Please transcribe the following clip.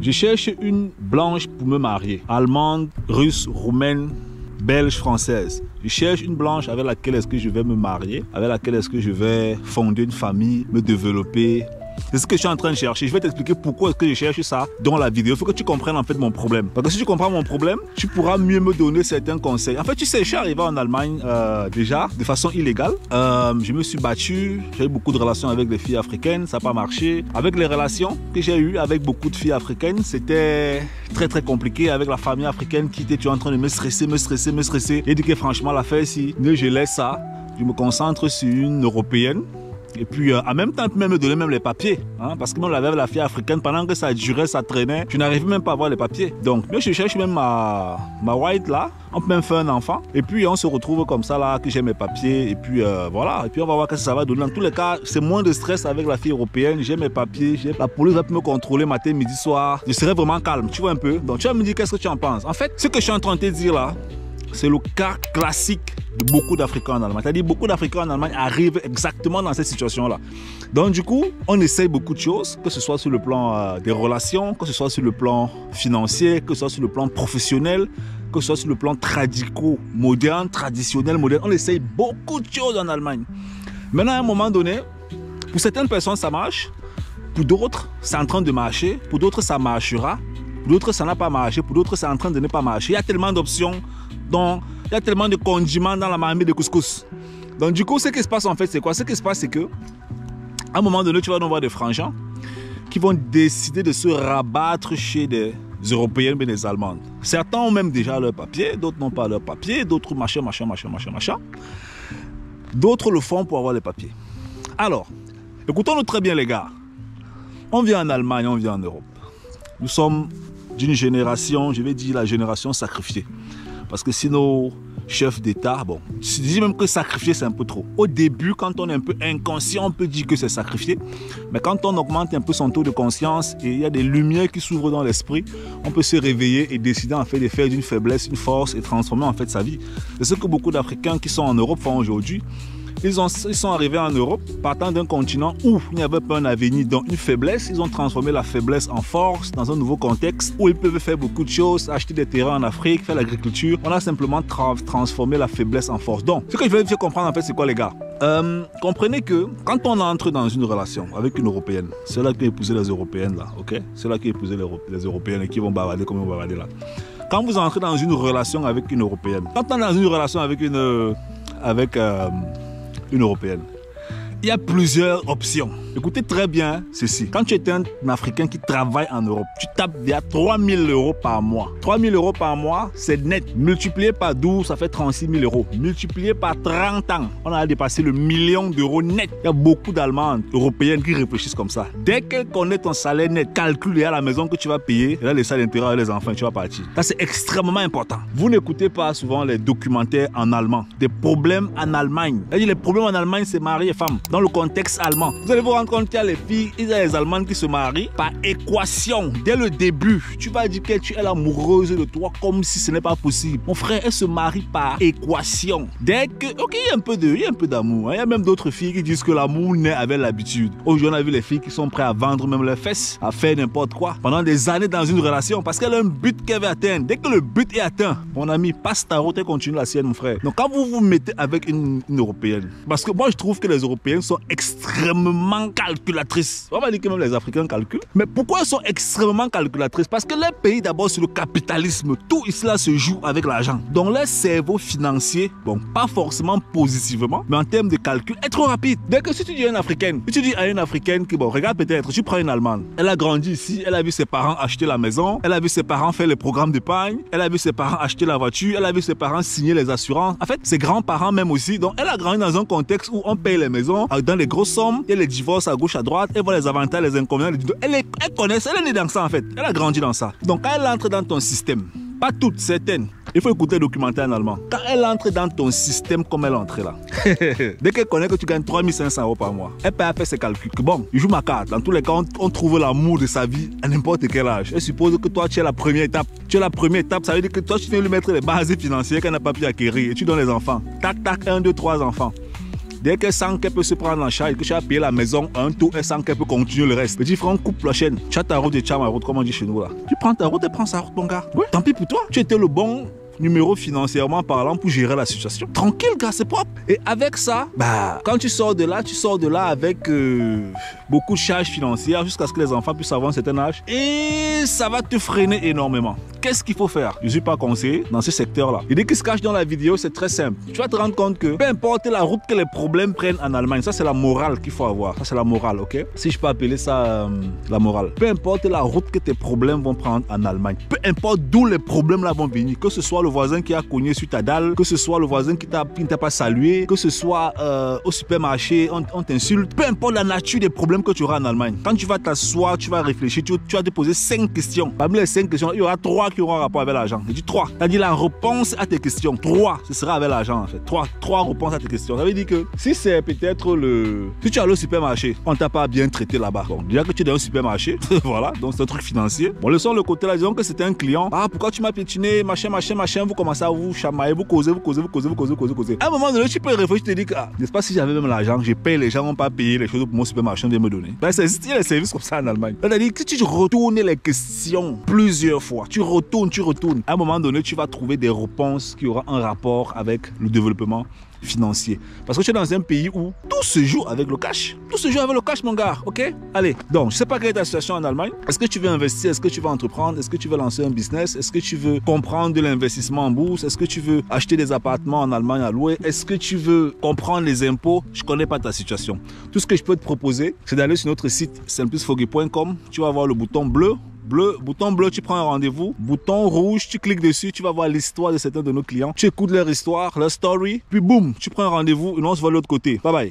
Je cherche une blanche pour me marier. Allemande, russe, roumaine, belge, française. Je cherche une blanche avec laquelle est-ce que je vais me marier, avec laquelle est-ce que je vais fonder une famille, me développer. C'est ce que je suis en train de chercher. Je vais t'expliquer pourquoi est-ce que je cherche ça dans la vidéo. Il faut que tu comprennes en fait mon problème. Parce que si tu comprends mon problème, tu pourras mieux me donner certains conseils. En fait, tu sais, je suis arrivé en Allemagne déjà de façon illégale. Je me suis battu. J'ai eu beaucoup de relations avec des filles africaines. Ça n'a pas marché. Avec les relations que j'ai eues avec beaucoup de filles africaines, c'était très compliqué. Avec la famille africaine qui était en train de me stresser. Et dit que franchement, l'affaire ici, je laisse ça. Je me concentre sur une européenne. Et puis en même temps, même me donner même les papiers. Hein, parce que même la fille africaine, pendant que ça durait, ça traînait, je n'arrivais même pas à avoir les papiers. Donc, je cherche même ma white là. On peut même faire un enfant. Et puis on se retrouve comme ça là, que j'ai mes papiers. Et puis voilà. Et puis on va voir ce que ça va donner. Dans tous les cas, c'est moins de stress avec la fille européenne. J'ai mes papiers. La police va me contrôler matin, midi, soir. Je serai vraiment calme. Tu vois un peu. Donc tu vas me dire qu'est-ce que tu en penses. En fait, ce que je suis en train de te dire là, c'est le cas classique de beaucoup d'Africains en Allemagne. C'est-à-dire beaucoup d'Africains en Allemagne arrivent exactement dans cette situation-là. Donc du coup, on essaye beaucoup de choses, que ce soit sur le plan des relations, que ce soit sur le plan financier, que ce soit sur le plan professionnel, que ce soit sur le plan traditionnel, moderne. On essaye beaucoup de choses en Allemagne. Maintenant, à un moment donné, pour certaines personnes, ça marche. Pour d'autres, c'est en train de marcher. Pour d'autres, ça marchera. Pour d'autres, ça n'a pas marché. Pour d'autres, c'est en train de ne pas marcher. Il y a tellement d'options. Donc, il y a tellement de condiments dans la marmite de couscous. Donc, du coup, ce qui se passe en fait, c'est quoi? Ce qui se passe, c'est que à un moment donné, tu vas donc voir des frangins qui vont décider de se rabattre chez des Européennes et des Allemandes. Certains ont même déjà leur papier, d'autres n'ont pas leur papier, d'autres machin. D'autres le font pour avoir les papiers. Alors, écoutons-nous très bien, les gars. On vient en Allemagne, on vient en Europe. Nous sommes d'une génération, je vais dire la génération sacrifiée. Parce que si nos chefs d'État, bon, je dis même que sacrifier c'est un peu trop. Au début, quand on est un peu inconscient, on peut dire que c'est sacrifié. Mais quand on augmente un peu son taux de conscience et il y a des lumières qui s'ouvrent dans l'esprit, on peut se réveiller et décider en fait de faire d'une faiblesse une force et transformer en fait sa vie. C'est ce que beaucoup d'Africains qui sont en Europe font aujourd'hui. Ils sont arrivés en Europe partant d'un continent où il n'y avait pas un avenir, donc une faiblesse. Ils ont transformé la faiblesse en force dans un nouveau contexte où ils peuvent faire beaucoup de choses, acheter des terrains en Afrique, faire l'agriculture. On a simplement transformé la faiblesse en force. Donc, ce que je vais vous faire comprendre en fait, c'est quoi les gars? Comprenez que quand on entre dans une relation avec une Européenne, c'est là qui a épousé les Européennes là, ok? C'est là qui a épousé les Européennes et qui vont bavarder comme ils vont bavarder là. Quand vous entrez dans une relation avec une Européenne, quand on est dans une relation avec une Européenne, il y a plusieurs options. Écoutez très bien ceci. Quand tu es un Africain qui travaille en Europe, tu tapes déjà 3 000 € par mois. 3 000 € par mois, c'est net. Multiplié par 12, ça fait 36 000 €. Multiplié par 30 ans, on a dépassé le million d'euros net. Il y a beaucoup d'Allemandes européennes qui réfléchissent comme ça. Dès qu'elles connaissent ton salaire net, calculé à la maison que tu vas payer, et là, les salaires d'intérêt, les enfants, tu vas partir. Ça, c'est extrêmement important. Vous n'écoutez pas souvent les documentaires en allemand. Des problèmes en Allemagne. Les problèmes en Allemagne, c'est mari et femme. Dans le contexte allemand. Vous allez vous rendre compte qu'il y a les filles, il y a les Allemandes qui se marient par équation. Dès le début, tu vas dire que tu es l'amoureuse de toi comme si ce n'est pas possible. Mon frère, elle se marie par équation. Dès que, ok, il y a un peu d'amour. Il y a même d'autres filles qui disent que l'amour naît avec l'habitude. Aujourd'hui, on a vu les filles qui sont prêtes à vendre même leurs fesses, à faire n'importe quoi pendant des années dans une relation parce qu'elle a un but qu'elle veut atteindre. Dès que le but est atteint, mon ami, passe ta route et continue la sienne, mon frère. Donc quand vous vous mettez avec une Européenne, parce que moi je trouve que les Européennes sont extrêmement calculatrices. On va dire que même les Africains calculent. Mais pourquoi elles sont extrêmement calculatrices? Parce que leur pays d'abord c'est le capitalisme. Tout ici là se joue avec l'argent. Donc leur cerveau financier, bon, pas forcément positivement, mais en termes de calcul, est trop rapide. Dès que si tu dis à une Africaine, si tu dis à une Africaine qui, bon, regarde peut-être, tu prends une Allemande. Elle a grandi ici, elle a vu ses parents acheter la maison, elle a vu ses parents faire les programmes d'épargne, elle a vu ses parents acheter la voiture, elle a vu ses parents signer les assurances. En fait, ses grands-parents même aussi. Donc elle a grandi dans un contexte où on paye les maisons dans les grosses sommes, il y a les divorces à gauche, à droite, elle voit les avantages, les inconvénients. Elle connaît ça, elle est née dans ça en fait. Elle a grandi dans ça. Donc quand elle entre dans ton système, pas toutes, certaines, il faut écouter le documentaire en allemand. Quand elle entre dans ton système comme elle est entrée là, dès qu'elle connaît que tu gagnes 3 500 € par mois, elle peut faire ses calculs. Que bon, il joue ma carte. Dans tous les cas, on trouve l'amour de sa vie à n'importe quel âge. Elle suppose que toi, tu es la première étape. Tu es la première étape, ça veut dire que toi, tu viens lui mettre les bases financières qu'elle n'a pas pu acquérir et tu donnes les enfants. Tac, tac, 1, 2, 3 enfants. Dès qu'elle sent qu'elle peut se prendre en charge et que tu as payé la maison à un taux, elle sent qu'elle peut continuer le reste. Petit frère, on coupe la chaîne. Tu as ta route et tu as ma route, comme on dit chez nous là. Tu prends ta route et prends sa route, mon gars. Oui. Tant pis pour toi. Tu étais le bon numéro financièrement parlant pour gérer la situation. Tranquille, gars, c'est propre. Et avec ça, quand tu sors de là avec beaucoup de charges financières jusqu'à ce que les enfants puissent avoir un certain âge. Et ça va te freiner énormément. Qu'est-ce qu'il faut faire? Je ne suis pas conseiller dans ce secteur-là. L'idée qui se cache dans la vidéo, c'est très simple. Tu vas te rendre compte que peu importe la route que les problèmes prennent en Allemagne, ça c'est la morale qu'il faut avoir. Ça c'est la morale, ok? Si je peux appeler ça la morale. Peu importe la route que tes problèmes vont prendre en Allemagne, peu importe d'où les problèmes là vont venir, que ce soit le voisin qui a cogné sur ta dalle, que ce soit le voisin qui ne t'a pas salué, que ce soit au supermarché, on t'insulte, peu importe la nature des problèmes que tu auras en Allemagne. Quand tu vas t'asseoir, tu vas réfléchir, tu vas te poser 5 questions. Parmi les 5 questions, il y aura 3 qui auront un rapport avec l'argent. J'ai dit 3. Ça dit la réponse à tes questions. 3, ce sera avec l'argent en fait. 3 réponses à tes questions. Ça veut dire que si c'est peut-être si tu as le supermarché, on t'a pas bien traité là-bas. Bon, déjà que tu es dans un supermarché, voilà, donc c'est un truc financier. Bon, laissons le côté là, disons que c'était un client. Ah, pourquoi tu m'as piétiné, machin, vous commencez à vous chamailler, vous causez. À un moment donné, tu peux réfléchir, tu te dis que, n'est-ce pas, si j'avais même l'argent, je paye, les gens n'ont pas payé les choses pour mon supermarché, on vient me donner. Ben, ça existe, il y a des services comme ça en Allemagne. C'est-à-dire que tu retournes les questions plusieurs fois, tu retournes. À un moment donné, tu vas trouver des réponses qui auront un rapport avec le développement financier. Parce que tu es dans un pays où tout se joue avec le cash. Tout se joue avec le cash, mon gars, ok? Allez, donc, je ne sais pas quelle est ta situation en Allemagne. Est-ce que tu veux investir? Est-ce que tu veux entreprendre? Est-ce que tu veux lancer un business? Est-ce que tu veux comprendre de l'investissement en bourse? Est-ce que tu veux acheter des appartements en Allemagne à louer? Est-ce que tu veux comprendre les impôts? Je ne connais pas ta situation. Tout ce que je peux te proposer, c'est d'aller sur notre site simplusfoggy.com. Tu vas voir le bouton bleu, bouton bleu, tu prends un rendez-vous. Bouton rouge, tu cliques dessus, tu vas voir l'histoire de certains de nos clients. Tu écoutes leur histoire, leur story, puis boum, tu prends un rendez-vous et on se voit de l'autre côté. Bye bye.